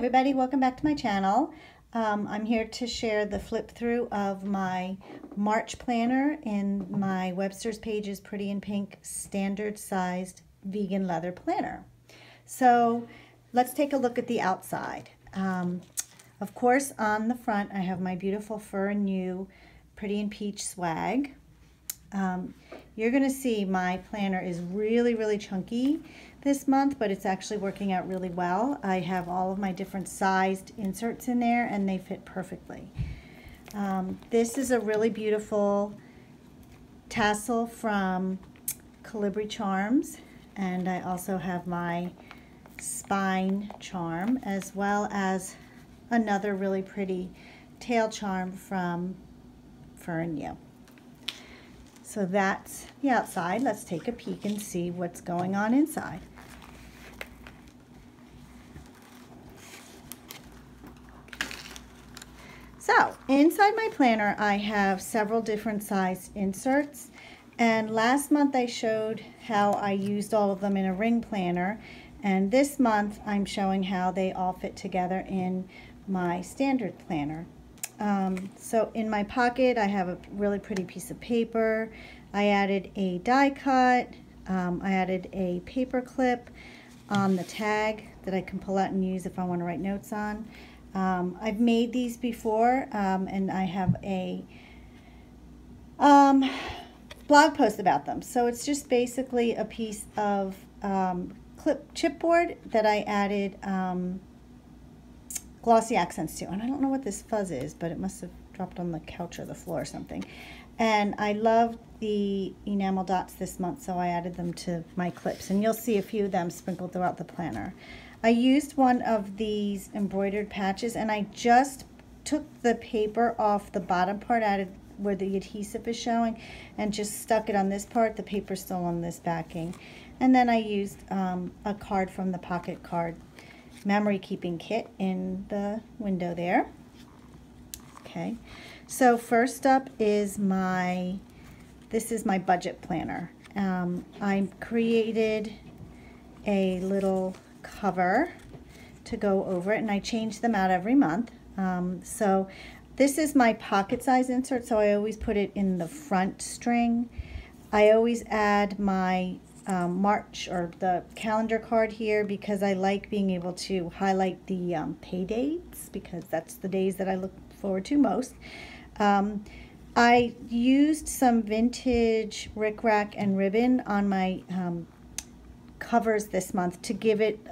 everybody, welcome back to my channel. I'm here to share the flip through of my March planner in my Webster's Pages Pretty in Pink standard sized vegan leather planner. So let's take a look at the outside. Of course, on the front I have my beautiful fur and new Pretty in Peach swag. You're going to see my planner is really chunky this month, but it's actually working out really well. I have all of my different sized inserts in there and they fit perfectly. This is a really beautiful tassel from Colibri Charms, and I also have my spine charm as well as another really pretty tail charm from Fur and New. So that's the outside. Let's take a peek and see what's going on inside. So inside my planner I have several different size inserts, and last month I showed how I used all of them in a ring planner, and this month I'm showing how they all fit together in my standard planner. So in my pocket I have a really pretty piece of paper. I added a die cut. I added a paper clip on the tag that I can pull out and use if I want to write notes on. I've made these before, and I have a blog post about them. So it's just basically a piece of chipboard that I added glossy accents to, and I don't know what this fuzz is, but it must have dropped on the couch or the floor or something. And I love the enamel dots this month, so I added them to my clips, and you'll see a few of them sprinkled throughout the planner. I used one of these embroidered patches, and I just took the paper off the bottom part, added where the adhesive is showing, and just stuck it on this part. The paper's still on this backing. And then I used a card from the Pocket Card memory keeping kit in the window there. Okay, so first up is this is my budget planner. I created a little cover to go over it, and I change them out every month. So this is my pocket size insert, so I always put it in the front string. I always add my March or the calendar card here because I like being able to highlight the pay dates, because that's the days that I look forward to most. I used some vintage rickrack and ribbon on my covers this month to give it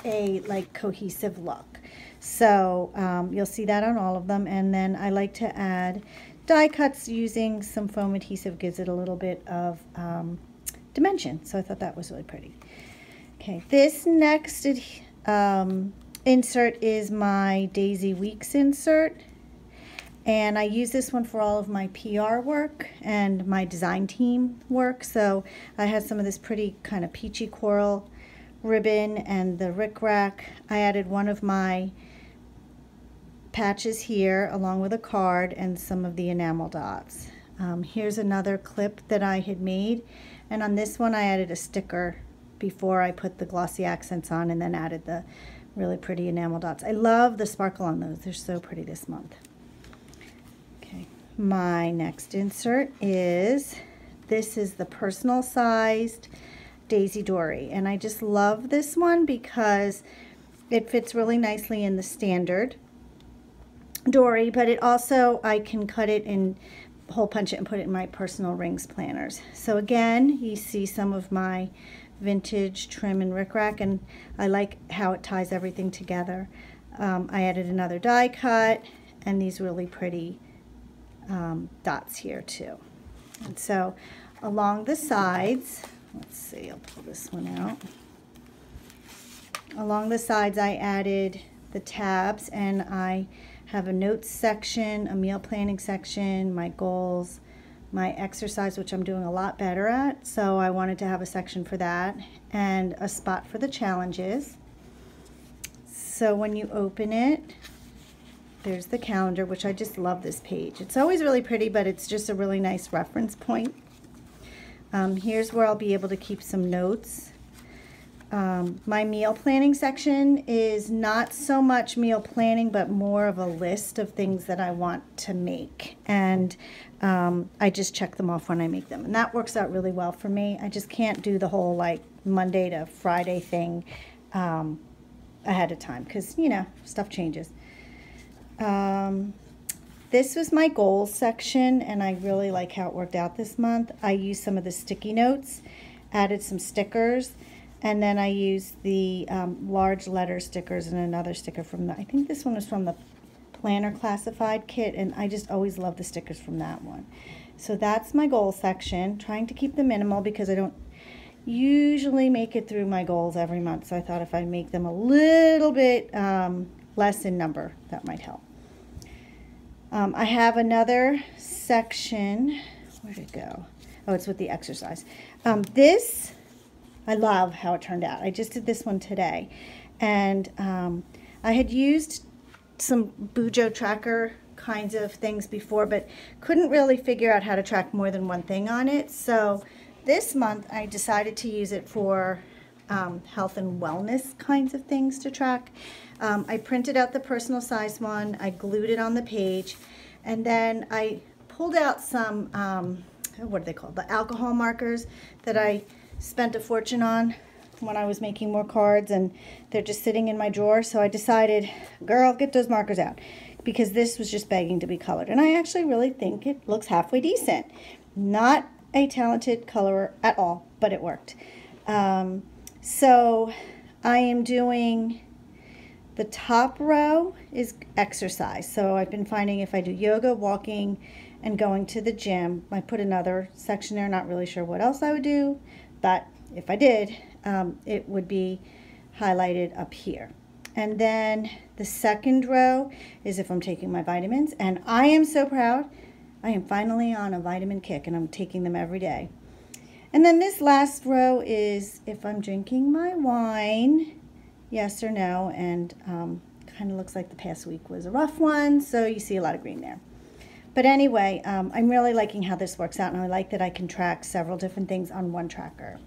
a like cohesive look. So you'll see that on all of them. And then I like to add die cuts using some foam adhesive, gives it a little bit of dimension. So I thought that was really pretty. Okay, this next insert is my Daisy Weeks insert, and I use this one for all of my PR work and my design team work. So I had some of this pretty kind of peachy coral ribbon and the rickrack. I added one of my patches here along with a card and some of the enamel dots. Here's another clip that I had made, and on this one I added a sticker before I put the glossy accents on, and then added the really pretty enamel dots. I love the sparkle on those. They're so pretty this month. Okay, my next insert is, this is the personal sized Daisy Dori, and I just love this one because it fits really nicely in the standard Dori, but it also, I can cut it and hole punch it and put it in my personal rings planners. So again, you see some of my vintage trim and rickrack, and I like how it ties everything together. I added another die cut and these really pretty dots here too. And so along the sides, let's see, I'll pull this one out. Along the sides I added the tabs, and I have a notes section, a meal planning section, my goals, my exercise, which I'm doing a lot better at, so I wanted to have a section for that, and a spot for the challenges. So when you open it, there's the calendar, which I just love this page. It's always really pretty, but it's just a really nice reference point. Here's where I'll be able to keep some notes. My meal planning section is not so much meal planning, but more of a list of things that I want to make. And I just check them off when I make them. And that works out really well for me. I just can't do the whole like Monday to Friday thing ahead of time because, you know, stuff changes. This was my goals section, and I really like how it worked out this month. I used some of the sticky notes, added some stickers, and then I used the large letter stickers and another sticker from the, I think this one was from the Planner Classified kit, and I just always love the stickers from that one. So that's my goal section, trying to keep them minimal because I don't usually make it through my goals every month. So I thought if I make them a little bit less in number, that might help. I have another section. Where'd it go? Oh, it's with the exercise. This, I love how it turned out. I just did this one today. And I had used some Bujo tracker kinds of things before, but couldn't really figure out how to track more than one thing on it. So this month I decided to use it for health and wellness kinds of things to track. I printed out the personal size one, I glued it on the page, and then I pulled out some, what are they called? The alcohol markers that I spent a fortune on when I was making more cards, and they're just sitting in my drawer. So I decided, girl, get those markers out, because this was just begging to be colored. And I actually really think it looks halfway decent. Not a talented colorer at all, but it worked. So I am doing, the top row is exercise. So I've been finding if I do yoga, walking, and going to the gym, I put another section there. Not really sure what else I would do, but if I did, it would be highlighted up here. And then the second row is if I'm taking my vitamins, and I am so proud. I am finally on a vitamin kick, and I'm taking them every day. And then this last row is if I'm drinking my wine, yes or no, and kind of looks like the past week was a rough one, so you see a lot of green there. But anyway, I'm really liking how this works out, and I like that I can track several different things on one tracker.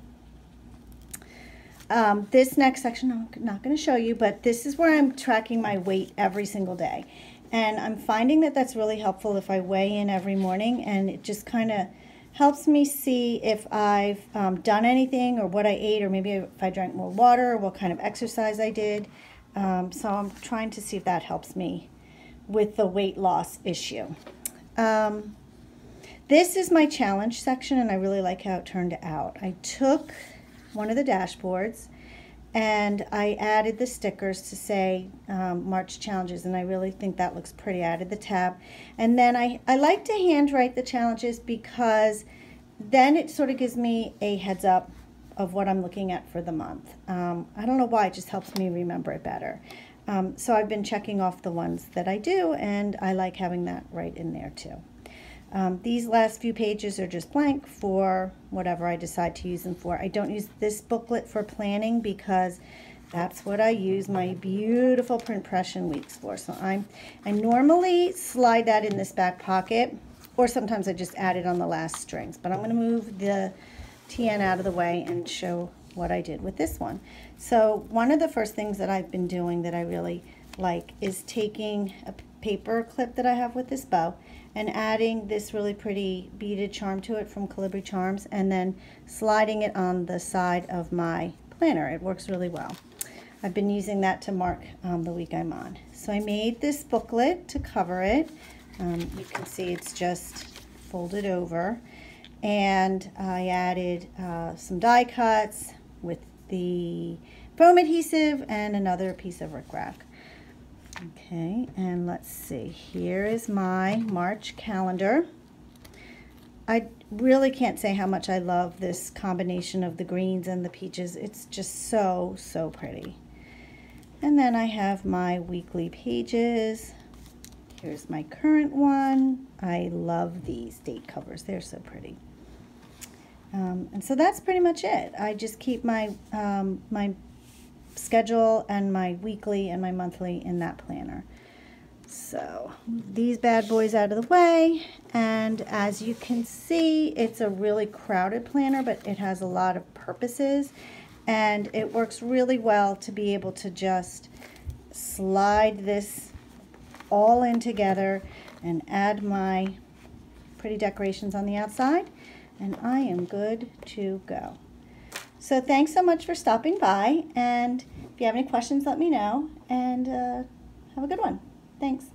This next section I'm not going to show you, but this is where I'm tracking my weight every single day. And I'm finding that that's really helpful if I weigh in every morning, and it just kind of helps me see if I've done anything or what I ate, or maybe if I drank more water or what kind of exercise I did. So I'm trying to see if that helps me with the weight loss issue. This is my challenge section, and I really like how it turned out. I took one of the dashboards and I added the stickers to say March challenges, and I really think that looks pretty. I added the tab, and then I like to handwrite the challenges because then it sort of gives me a heads up of what I'm looking at for the month. I don't know why, it just helps me remember it better. So I've been checking off the ones that I do, and I like having that right in there too. These last few pages are just blank for whatever I decide to use them for. I don't use this booklet for planning because that's what I use my beautiful print impression weeks for. So I normally slide that in this back pocket, or sometimes I just add it on the last strings. But I'm going to move the TN out of the way and show what I did with this one. So one of the first things that I've been doing that I really like is taking a paper clip that I have with this bow and adding this really pretty beaded charm to it from Calibri Charms, and then sliding it on the side of my planner. It works really well. I've been using that to mark the week I'm on. So I made this booklet to cover it. You can see it's just folded over, and I added some die cuts with the foam adhesive and another piece of rickrack. Okay, and let's see, here is my March calendar. I really can't say how much I love this combination of the greens and the peaches. It's just so, so pretty. And then I have my weekly pages. Here's my current one. I love these date covers. They're so pretty. And so that's pretty much it. I just keep my my schedule and my weekly and my monthly in that planner. So these bad boys out of the way, and as you can see, it's a really crowded planner, but it has a lot of purposes, And it works really well to be able to just slide this all in together and add my pretty decorations on the outside, and I am good to go. So thanks so much for stopping by, and if you have any questions, let me know, and have a good one. Thanks.